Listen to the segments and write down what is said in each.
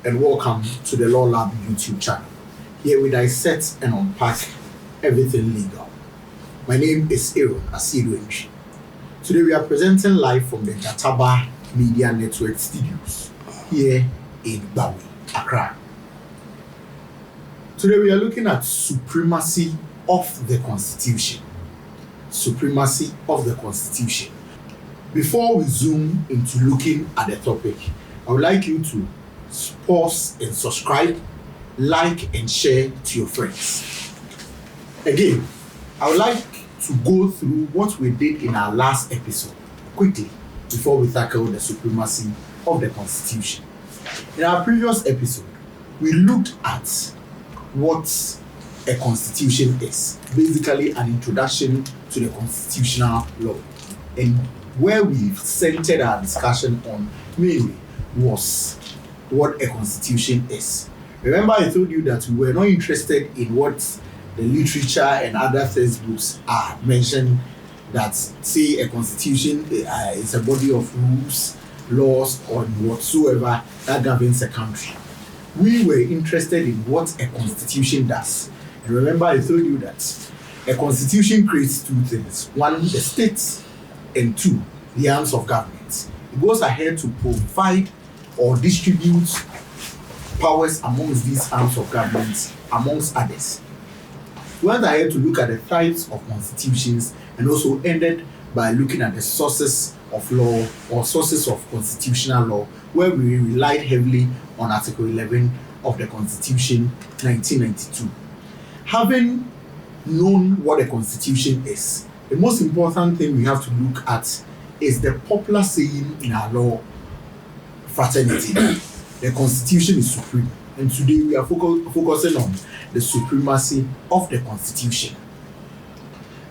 and welcome to the Law Lab YouTube channel. Here we dissect and unpack everything legal. My name is Aaron Asidoenchi. Today we are presenting live from the Jataba Media Network studios here in Bawi, Accra. Today we are looking at supremacy of the Constitution. Supremacy of the Constitution. Before we zoom into looking at the topic, I would like you to pause and subscribe, like and share to your friends. Again, I would like to go through what we did in our last episode quickly before we tackle the supremacy of the Constitution. In our previous episode, we looked at what a constitution is, basically an introduction to the constitutional law, and where we've centered our discussion on mainly was what a constitution is. Remember, I told you that we were not interested in what the literature and other textbooks are mentioned, that say a constitution is a body of rules, laws, or whatsoever that governs a country. We were interested in what a constitution does. And remember, I told you that a constitution creates two things: one, the state, and two, the arms of government. It goes ahead to provide or distribute powers amongst these arms of government, amongst others. We went ahead to look at the types of constitutions and also ended by looking at the sources of law or sources of constitutional law, where we relied heavily on Article 11 of the Constitution 1992. Having known what a constitution is, the most important thing we have to look at is the popular saying in our law fraternity: the Constitution is supreme. And today we are focusing on the supremacy of the Constitution.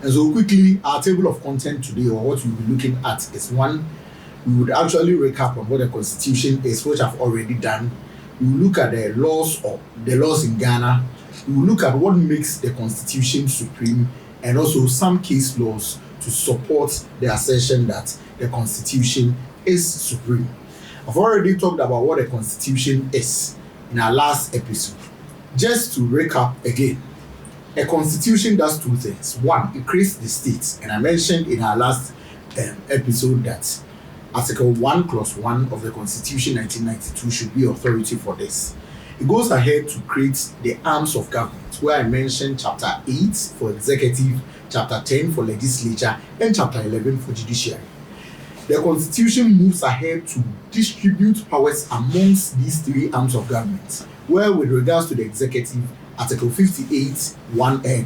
And so quickly, our table of content today, or what we'll be looking at, is one, we would actually recap on what the Constitution is, which I've already done. We will look at the laws in Ghana. We will look at what makes the Constitution supreme, and also some case laws to support the assertion that the Constitution is supreme. I've already talked about what a constitution is in our last episode. Just to recap again, a constitution does two things. One, it creates the state, and I mentioned in our last episode that Article 1, Clause 1 of the Constitution 1992 should be authority for this. It goes ahead to create the arms of government, where I mentioned Chapter 8 for executive, Chapter 10 for legislature, and Chapter 11 for judiciary. The Constitution moves ahead to distribute powers amongst these three arms of government, where with regards to the executive, Article 58,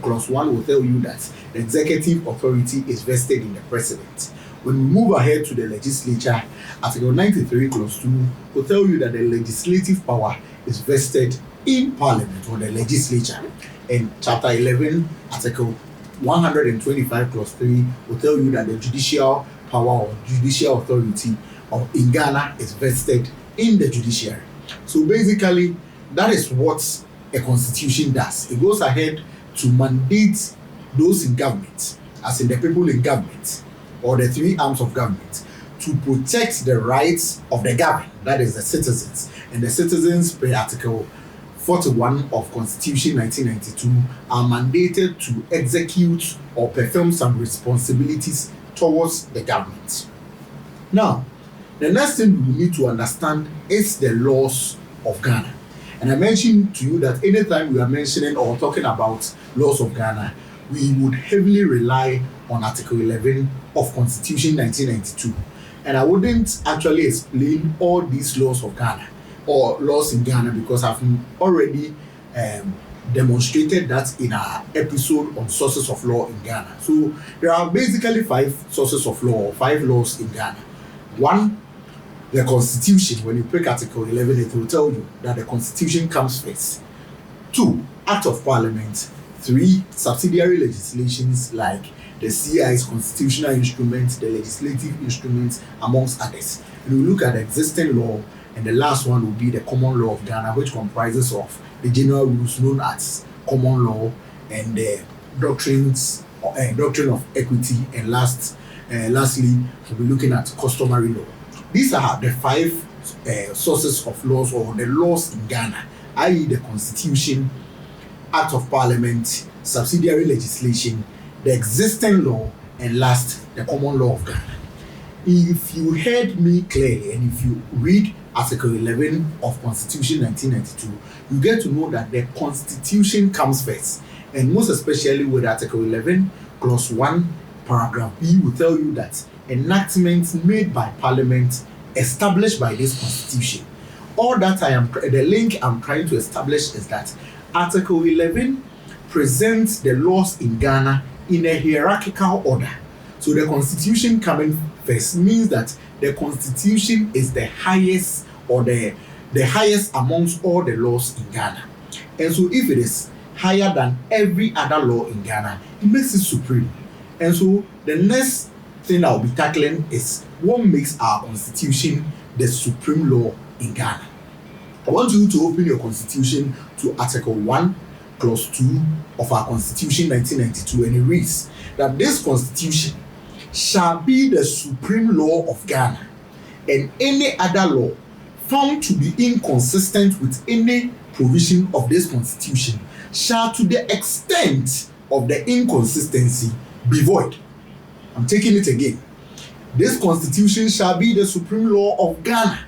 Clause 1 will tell you that the executive authority is vested in the president. When we move ahead to the legislature, Article 93, Clause 2 will tell you that the legislative power is vested in Parliament or the legislature. And Chapter 11, Article 125, Clause 3 will tell you that the judicial power or judicial authority in Ghana is vested in the judiciary. So basically, that is what a constitution does. It goes ahead to mandate those in government, as in the people in government, or the three arms of government, to protect the rights of the governed, that is the citizens. And the citizens, per Article 41 of Constitution 1992, are mandated to execute or perform some responsibilities towards the government. Now, the next thing we need to understand is the laws of Ghana. And I mentioned to you that anytime we are mentioning or talking about laws of Ghana, we would heavily rely on Article 11 of Constitution 1992. And I wouldn't actually explain all these laws of Ghana or laws in Ghana, because I've already demonstrated that in our episode on sources of law in Ghana. So there are basically 5 sources of law, or 5 laws in Ghana. 1, the Constitution. When you pick Article 11, it will tell you that the Constitution comes first. 2, Act of Parliament. 3, subsidiary legislations like the CI's constitutional instruments, the legislative instruments, amongst others. And we look at the existing law, and the last one will be the common law of Ghana, which comprises of the general rules known as common law and the doctrine of equity, and lastly, we'll be looking at customary law. These are the 5 sources of laws or the laws in Ghana, i.e. the Constitution, Act of Parliament, subsidiary legislation, the existing law, and last, the common law of Ghana. If you heard me clearly and if you read Article 11 of Constitution 1992, you get to know that the Constitution comes first. And most especially with Article 11, Clause 1, Paragraph B will tell you that enactments made by Parliament established by this Constitution. All that the link I'm trying to establish is that Article 11 presents the laws in Ghana in a hierarchical order. So the Constitution coming first means that the Constitution is the highest or the highest amongst all the laws in Ghana. And so if it is higher than every other law in Ghana, it makes it supreme. And so the next thing I'll be tackling is what makes our Constitution the supreme law in Ghana. I want you to open your Constitution to Article 1, Clause 2 of our Constitution 1992, and it reads that this Constitution shall be the supreme law of Ghana, and any other law found to be inconsistent with any provision of this Constitution shall, to the extent of the inconsistency, be void. I'm taking it again. This Constitution shall be the supreme law of Ghana,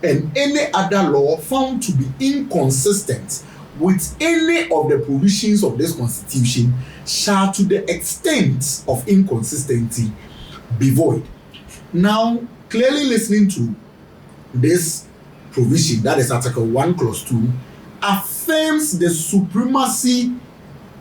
and any other law found to be inconsistent with any of the provisions of this Constitution shall, to the extent of inconsistency, be void. Now, clearly listening to this provision, that is Article 1, Clause 2, affirms the supremacy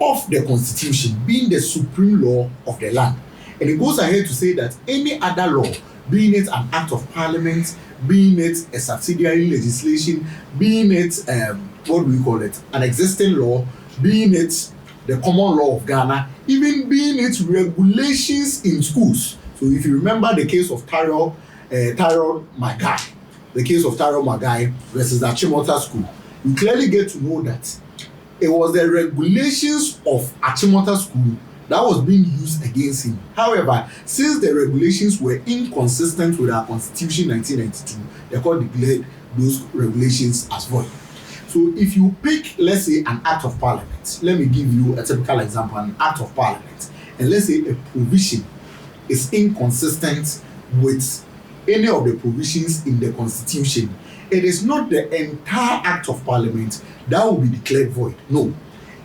of the Constitution being the supreme law of the land. And it goes ahead to say that any other law, being it an act of parliament, being it a subsidiary legislation, being it an existing law, being it the common law of Ghana, even being it regulations in schools. So if you remember the case of Tyrell Magai, the case of Tyrell Magai versus the Achimota School, you clearly get to know that it was the regulations of Achimota School that was being used against him. However, since the regulations were inconsistent with our Constitution 1992, the court declared those regulations as void. So if you pick, let's say, an act of parliament, let me give you a typical example, an act of parliament, and let's say a provision is inconsistent with any of the provisions in the Constitution, it is not the entire act of parliament that will be declared void. No.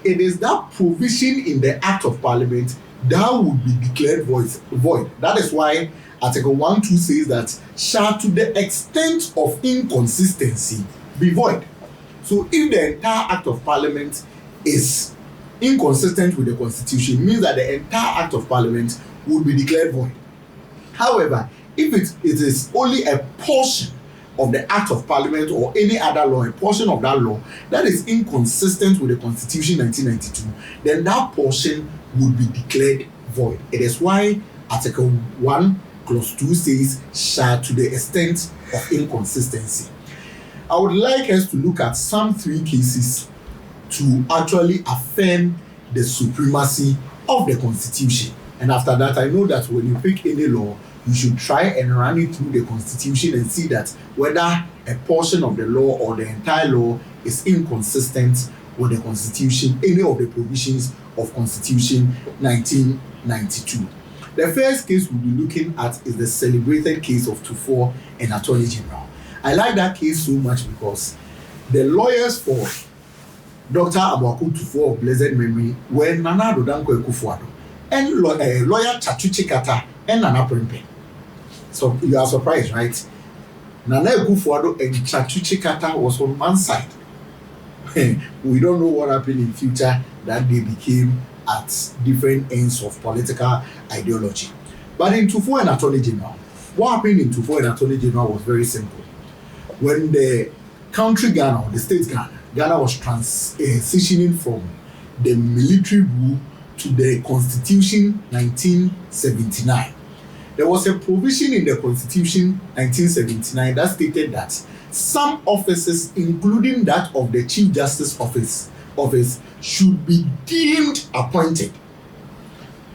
It is that provision in the Act of Parliament that would be declared void. That is why Article 1.2 says that shall, to the extent of inconsistency, be void. So if the entire Act of Parliament is inconsistent with the Constitution, it means that the entire Act of Parliament would be declared void. However, if it is only a portion of the Act of Parliament or any other law, a portion of that law that is inconsistent with the Constitution 1992, then that portion would be declared void. It is why Article 1, Clause 2 says, shall, to the extent of inconsistency. I would like us to look at some 3 cases to actually affirm the supremacy of the Constitution. And after that, I know that when you pick any law, you should try and run it through the Constitution and see that whether a portion of the law or the entire law is inconsistent with the Constitution, any of the provisions of Constitution 1992. The first case we'll be looking at is the celebrated case of Tuffour and Attorney General. I like that case so much because the lawyers for Dr. Aboakul Tuffour of blessed memory were Nana Addo Dankwa Akufo-Addo and lawyer Chachuchi Kata and Nana Prempeh. So you are surprised, right? Nana Akufo-Addo and Chachuchi Kata was on one side. We don't know what happened in future that they became at different ends of political ideology. But in Tuffour and Attorney General, what happened in Tuffour and Attorney General was very simple. When the country Ghana, or the state Ghana was transitioning from the military rule to the Constitution 1979. There was a provision in the Constitution 1979 that stated that some offices, including that of the Chief Justice office, should be deemed appointed.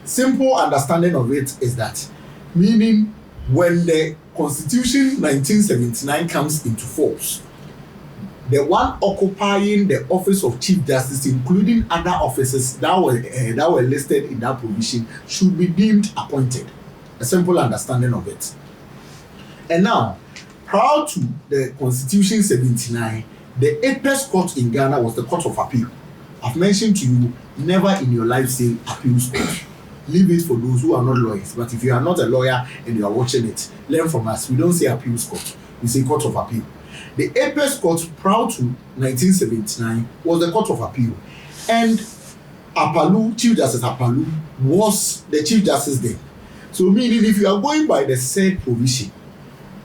Simple understanding of it is that, meaning when the Constitution 1979 comes into force, the one occupying the office of Chief Justice, including other offices that were listed in that provision, should be deemed appointed. A simple understanding of it. And now, prior to the Constitution 79, the apex court in Ghana was the Court of Appeal. I've mentioned to you, never in your life say appeals court. Leave it for those who are not lawyers. But if you are not a lawyer and you are watching it, learn from us. We don't say appeals court. We say Court of Appeal. The apex court prior to 1979 was the Court of Appeal. And Apalu, Chief Justice Apalu, was the Chief Justice then. So meaning if you are going by the said provision,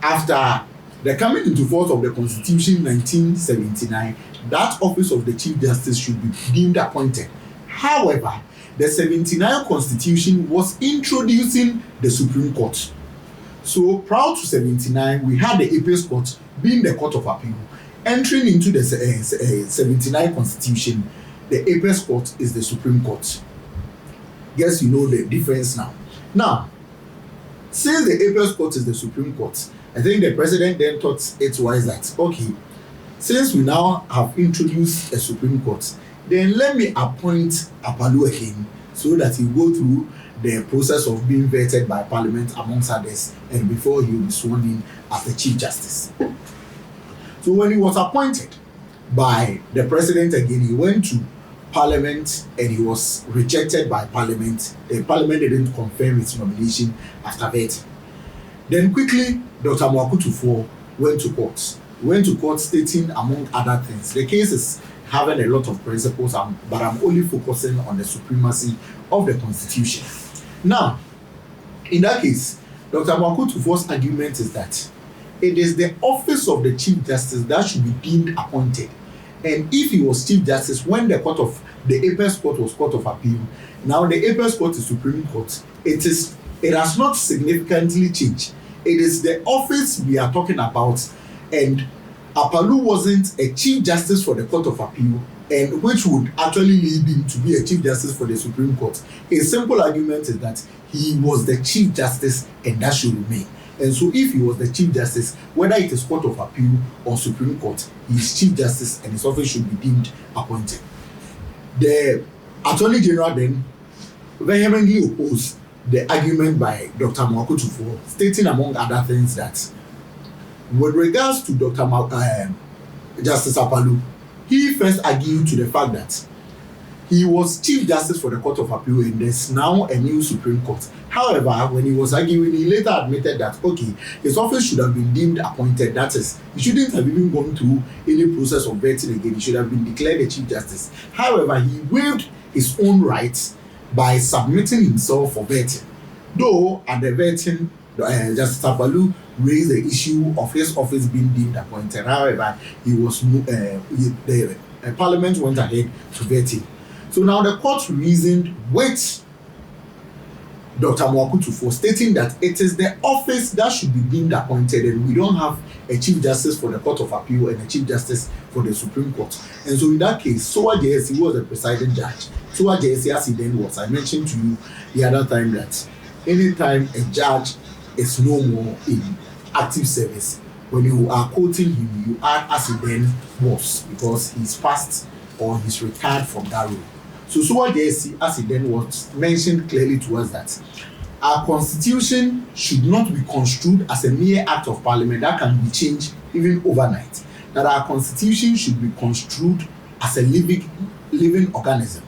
after the coming into force of the Constitution 1979, that office of the Chief Justice should be deemed appointed. However, the 79 Constitution was introducing the Supreme Court. So prior to 79, we had the apex court being the Court of Appeal. Entering into the 79 Constitution, the apex court is the Supreme Court. Guess you know the difference now. Now, since the apex court is the Supreme Court, I think the president then thought it wise that, okay, since we now have introduced a Supreme Court, then let me appoint Apalu again so that he go through the process of being vetted by Parliament amongst others, and before he will be sworn in as the Chief Justice. So when he was appointed by the president again, he went to Parliament and he was rejected by Parliament. The Parliament didn't confirm his nomination after vetting. Then quickly, Dr. Mwakutufo went to court. Went to court stating, among other things, the case is having a lot of principles, but I'm only focusing on the supremacy of the Constitution. Now, in that case, Dr. Mwakutufo's argument is that it is the office of the Chief Justice that should be deemed appointed. And if he was Chief Justice when the apex court was Court of Appeal, now the apex court is Supreme Court, it has not significantly changed. It is the office we are talking about, and Apalu wasn't a Chief Justice for the Court of Appeal, and which would actually lead him to be a Chief Justice for the Supreme Court. A simple argument is that he was the Chief Justice and that should remain. And so if he was the Chief Justice, whether it is Court of Appeal or Supreme Court, he is Chief Justice and his office should be deemed appointed. The Attorney General then vehemently opposed the argument by Dr. Mwakutufo, stating among other things that with regards to Justice Apalu, he first argued to the fact that he was Chief Justice for the Court of Appeal and there's now a new Supreme Court. However, when he was arguing, he later admitted that, okay, his office should have been deemed appointed. That is, he shouldn't have even gone through any process of vetting again. He should have been declared a Chief Justice. However, he waived his own rights by submitting himself for vetting. Though, at the vetting, Justice Apalu raised the issue of his office being deemed appointed. However, the Parliament went ahead to vet him. So now the court reasoned with Dr. Mwakutufo, stating that it is the office that should be deemed appointed, and we don't have a Chief Justice for the Court of Appeal and a Chief Justice for the Supreme Court. And so in that case, Sowa JSC was the presiding judge. Sowa JSC, as he then was, I mentioned to you the other time that anytime a judge is no more in active service, when you are quoting him, you add as he then was, because he's passed or he's retired from that role. So Sowa JSC, as he then was, mentioned clearly to us that our constitution should not be construed as a mere act of parliament that can be changed even overnight. That our constitution should be construed as a living organism,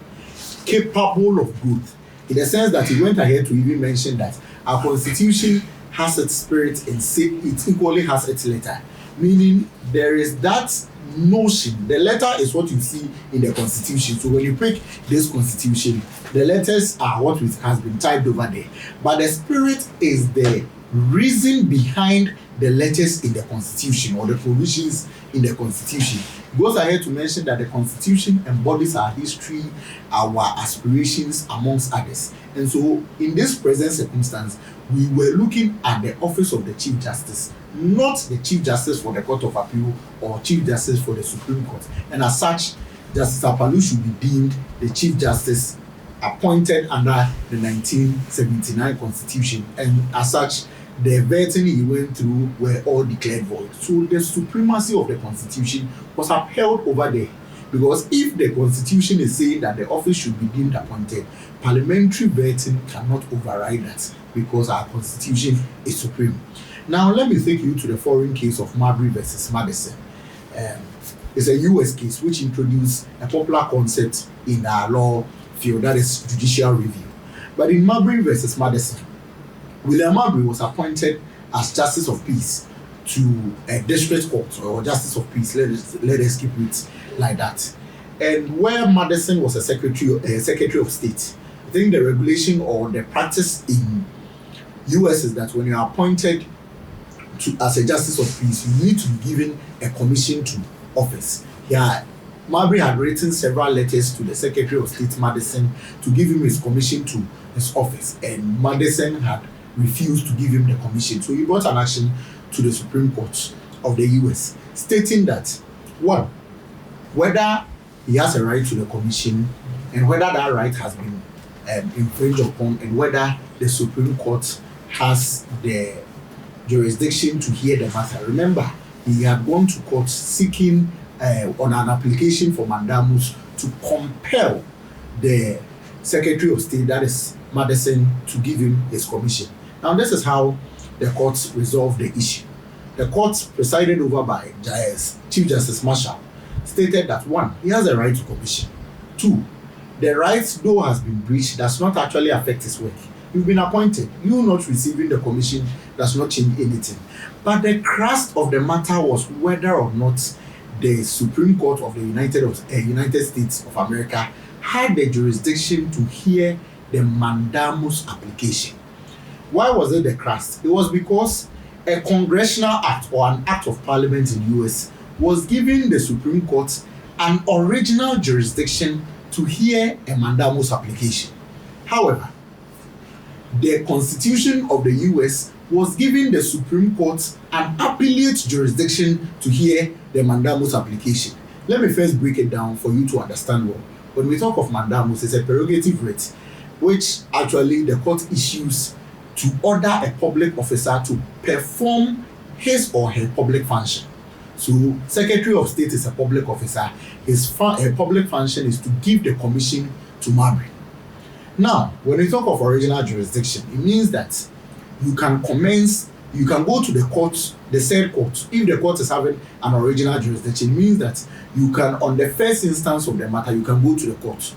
capable of growth. In the sense that he went ahead to even mention that our constitution has its spirit and it equally has its letter. Meaning there is that notion. The letter is what you see in the constitution. So when you pick this constitution, the letters are what has been typed over there. But the spirit is the reason behind the letters in the constitution or the provisions in the constitution. It goes ahead to mention that the constitution embodies our history, our aspirations, amongst others. And so in this present circumstance, we were looking at the office of the Chief Justice, not the Chief Justice for the Court of Appeal or Chief Justice for the Supreme Court. And as such, Justice Apalu should be deemed the Chief Justice appointed under the 1979 Constitution. And as such, the vetting he went through were all declared void. So the supremacy of the Constitution was upheld over there. Because if the Constitution is saying that the office should be deemed appointed, parliamentary vetting cannot override that, because our Constitution is supreme. Now, let me take you to the foreign case of Marbury versus Madison. It's a US case which introduced a popular concept in our law field, that is judicial review. But in Marbury versus Madison, William Marbury was appointed as Justice of Peace to a district court, or Justice of Peace, let us keep it like that. And where Madison was a Secretary of State, I think the regulation or the practice in US is that when you are appointed as a Justice of Peace, you need to be given a commission to office. Yeah, Marbury had written several letters to the Secretary of State, Madison, to give him his commission to his office, and Madison had refused to give him the commission. So he brought an action to the Supreme Court of the US, stating that, one, whether he has a right to the commission and whether that right has been infringed upon, and whether the Supreme Court has the jurisdiction to hear the matter. Remember, he had gone to court seeking on an application for mandamus to compel the Secretary of State, that is Madison, to give him his commission. Now, this is how the court resolved the issue. The court, presided over by Chief Justice Marshall, stated that, one, he has a right to commission. Two, the right, though has been breached, does not actually affect his work. You've been appointed. You not receiving the commission does not change anything. But the crux of the matter was whether or not the Supreme Court of the United States of America had the jurisdiction to hear the mandamus application. Why was it the crux? It was because a congressional act or an act of parliament in the US was giving the Supreme Court an original jurisdiction to hear a mandamus application. However, the Constitution of the US was giving the Supreme Court an appellate jurisdiction to hear the mandamus application. Let me first break it down for you to understand well. When we talk of mandamus, it's a prerogative writ which actually the court issues to order a public officer to perform his or her public function. So, Secretary of State is a public officer. His public function is to give the commission to Marbury. Now, when we talk of original jurisdiction, it means that you can go to the court, the said court. If the court is having an original jurisdiction, it means that you can, on the first instance of the matter, you can go to the court,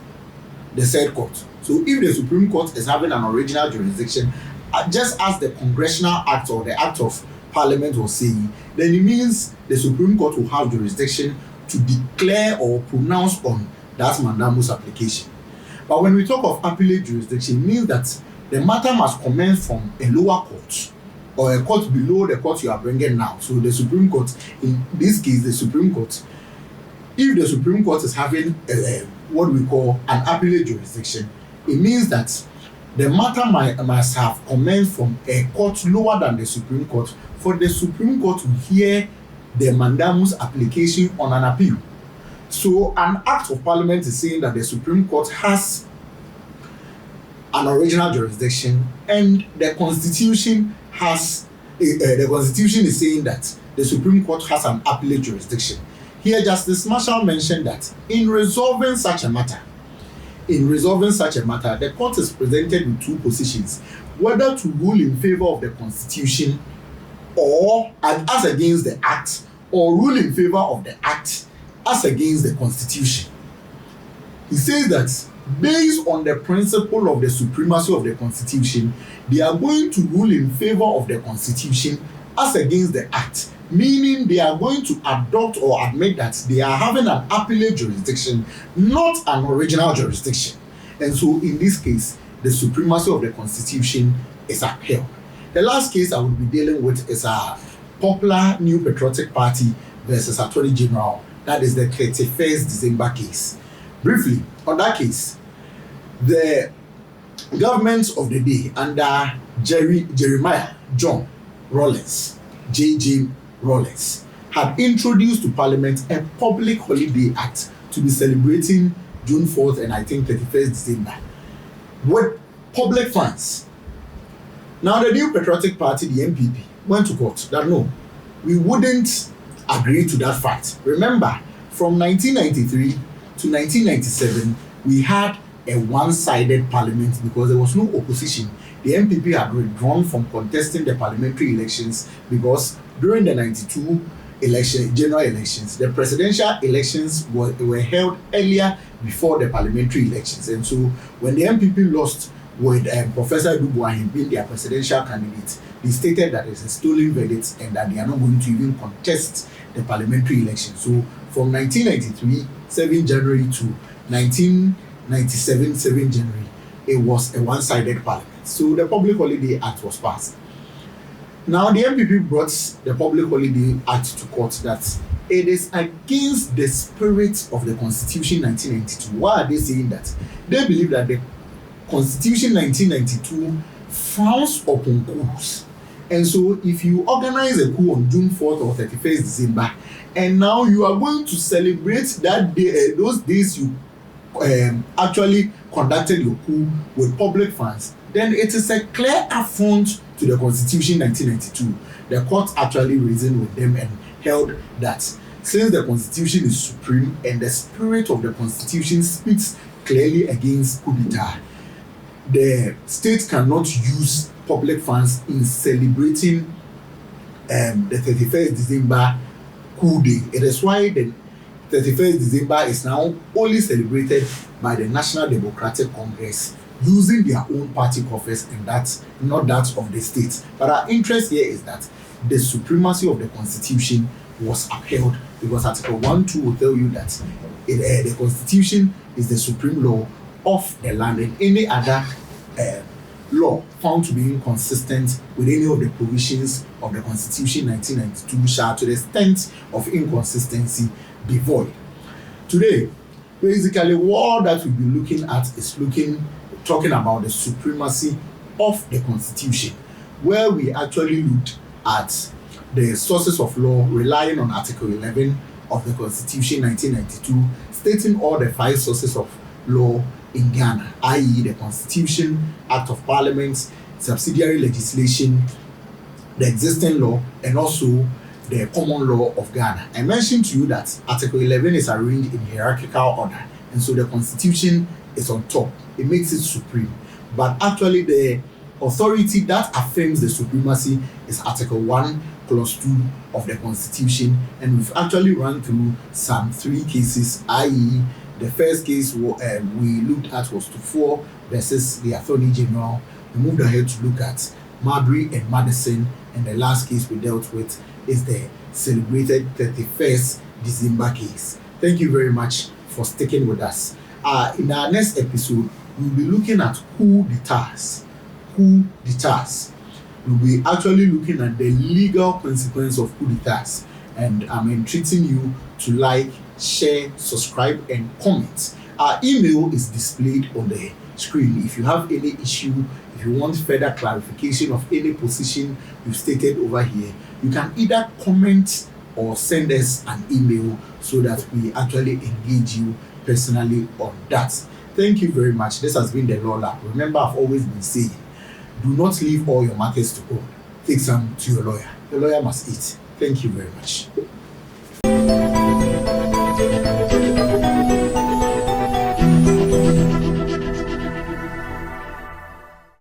the said court. So if the Supreme Court is having an original jurisdiction, just as the Congressional Act or the Act of Parliament was saying, then it means the Supreme Court will have jurisdiction to declare or pronounce on that mandamus application. But when we talk of appellate jurisdiction, it means that the matter must commence from a lower court or a court below the court you are bringing now. So the Supreme Court, in this case, the Supreme Court, if the Supreme Court is having what we call an appellate jurisdiction, it means that the matter must have commenced from a court lower than the Supreme Court for the Supreme Court to hear the mandamus application on an appeal. So an act of parliament is saying that the Supreme Court has an original jurisdiction, and the Constitution has the Constitution is saying that the Supreme Court has an appellate jurisdiction. Here, Justice Marshall mentioned that in resolving such a matter, the court is presented with two positions: whether to rule in favor of the Constitution or as against the Act, or rule in favor of the Act as against the Constitution. He says that based on the principle of the supremacy of the Constitution, they are going to rule in favor of the Constitution as against the Act, meaning they are going to adopt or admit that they are having an appellate jurisdiction, not an original jurisdiction. And so in this case, the supremacy of the Constitution is upheld. The last case I will be dealing with is a popular New Patriotic Party versus Attorney General. That is the 31st December case. Briefly, on that case, the government of the day under Jeremiah John Rawlings, J.J. Rawlings, had introduced to Parliament a public holiday act to be celebrating June 4th and I think 31st December with public funds. Now, the New Patriotic Party, the NPP, went to court that no, we wouldn't agree to that fact. Remember, from 1993 to 1997, we had a one-sided parliament because there was no opposition. The NPP had withdrawn from contesting the parliamentary elections because during the 92 general elections, the presidential elections were held earlier before the parliamentary elections. And so when the NPP lost with Professor Dubois being their presidential candidate, they stated that it's a stolen verdict and that they are not going to even contest the parliamentary election. So from 1993, 7 January to 1997, 7 January, it was a one-sided parliament. So the Public Holiday Act was passed. Now the NPP brought the Public Holiday Act to court that it is against the spirit of the Constitution 1992. Why are they saying that? They believe that the Constitution 1992 frowns upon coups. And so if you organize a coup on June 4th or 31st December, and now you are going to celebrate that day, those days you actually conducted your coup with public funds, then it is a clear affront to the Constitution 1992. The court actually reasoned with them and held that since the Constitution is supreme and the spirit of the Constitution speaks clearly against coup d'etat, the state cannot use public funds in celebrating the 31st December coup day. It is why the 31st December is now only celebrated by the National Democratic Congress using their own party coffers, and that's not that of the state. But our interest here is that the supremacy of the Constitution was upheld, because Article 1.2 will tell you that the Constitution is the supreme law of the land, and any other law found to be inconsistent with any of the provisions of the Constitution 1992 shall, to the extent of inconsistency, be void. Today, basically, what that we'll be looking at is talking about the supremacy of the Constitution, where we actually looked at the sources of law relying on Article 11 of the Constitution 1992, stating all the 5 sources of law in Ghana, i.e. the Constitution, Act of Parliament, subsidiary legislation, the existing law, and also the common law of Ghana. I mentioned to you that Article 11 is arranged in hierarchical order, and so the Constitution is on top. It makes it supreme. But actually the authority that affirms the supremacy is Article 1, Clause 2 of the Constitution, and we've actually run through some 3 cases, i.e. the first case we looked at was Tufo versus the Attorney General. We moved ahead to look at Marbury and Madison, and the last case we dealt with is the celebrated 31st December case. Thank you very much for sticking with us. In our next episode, we'll be looking at coup d'etats. Coup d'etats. We'll be actually looking at the legal consequence of coup d'etats, and I'm entreating you to like, share, subscribe, and comment. Our email is displayed on the screen. If you have any issue, if you want further clarification of any position we've stated over here, you can either comment or send us an email so that we actually engage you personally on that. Thank you very much. This has been the Law Lab. Remember, I've always been saying, do not leave all your matters to God. Take some to your lawyer. The lawyer must eat. Thank you very much.